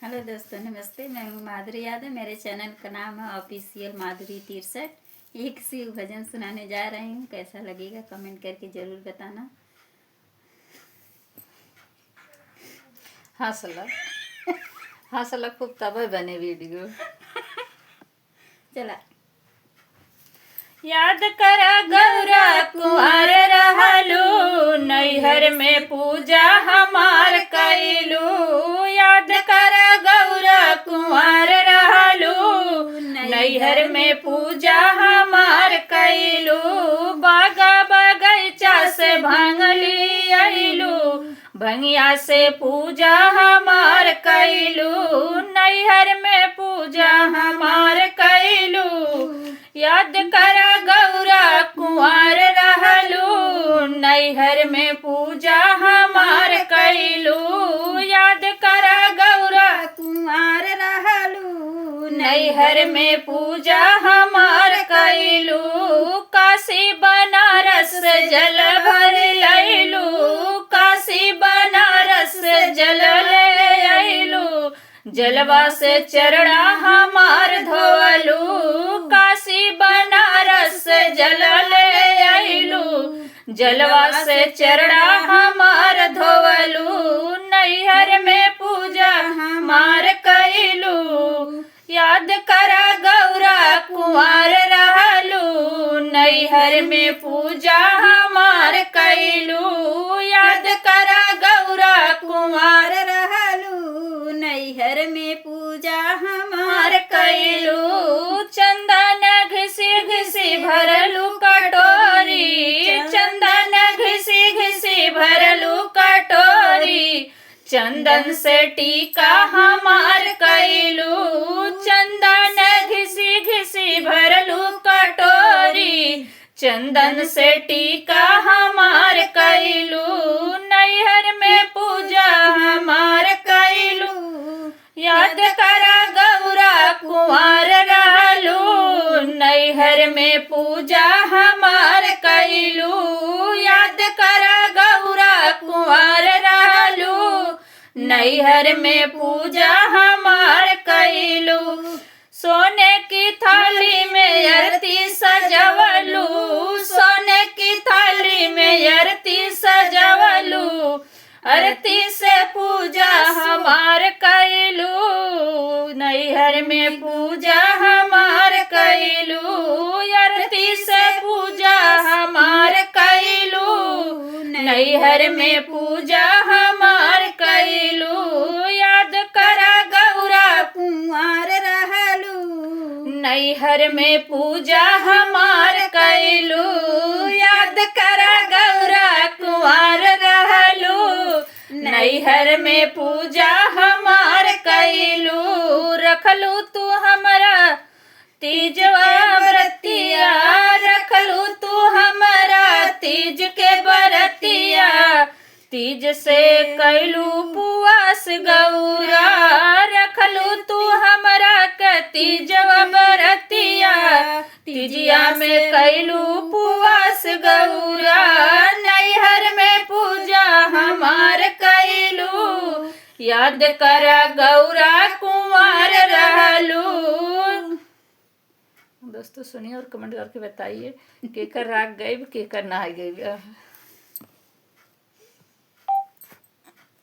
Hello दोस्तों, नमस्ते। मैं हूँ माधुरी यादव। मेरे चैनल का नाम है ऑफिशियल माधुरी 63। एक शिव भजन सुनाने जा रही हूँ। कैसा लगेगा कमेंट करके ज़रूर बताना। हंसला खूब तब बने वीडियो। चला। याद करा गौरा कुंवर रहलू, नैहर में पूजा हमार कैलू। याद करा गौरा कुंवर रहलू, नैहर में पूजा हमार कैलू। बागा बगैचा से भांगली अइलू, भंगिया से पूजा हमार कैलू। नैहर में पूजा हमार कैलू। याद करा गौरा कुंवर रहलू, नैहर में पूजा हमार कैलू। याद करा गौरा कुंवर रहलू, नैहर में पूजा हमार कैलू। काशी बनारस जल भर लैलू, काशी बनारस जल ले अइलू। जलवा से चरणा हमार धोवलू, काशी बनारस जल ले अइलू। जलवा से चरणा हमार धोवलू, नैहर में पूजा हमार कैलू। याद करा गौरा कुंवर रहलू, नैहर में पूजा हमार कैलू। याद करा गौरा कुंवर रहलू, नैहर में पूजा हमार कैलू। चंदन घिसी घिसी भरलू कटोरी, चंदन घिसी घिसी भरलू कटोरी। चंदन से टीका हमार कैलू, चंदन घिसी घिसी भरलू कटोरी। चंदन से टीका हमार कैलू, नैहर में पूजा हमार कैलू। याद करा गौरा कुंवर रहलू, नैहर में पूजा हमार कैलू। याद करा गौरा कुंवर रहलू, नैहर में पूजा हमार कैलू। सोने की थाली में आरती सजवलू, सोने की थाली में आरती सजवलू। आरती से पूजा हमार कैलू, नैहर में पूजा हमार कैलू। आरती से पूजा हमार कैलू, नैहर में पूजा हमार कैलू। याद करा गौरा कुंवर रहलू, नैहर में पूजा हमार कैलू। याद करा गौरा कुंवर रहलू, नैहर में पूजा हमार कैलू। रखलू तू हमरा तीजवा व्रतिया, रखलू तू हमरा तीज के बरतिया। तीज से कैलू पुआस गौरा, रखलू तू हमरा के तीजवा बरतिया। तीजिया में कैलू पुआस गौरा, नैहर में पूजा हमार कैलू। याद करा गौरा कुंवर रहलू। दोस्तों सुनिए और कमेंट करके बताइए केकर राग गए केकर ना गए।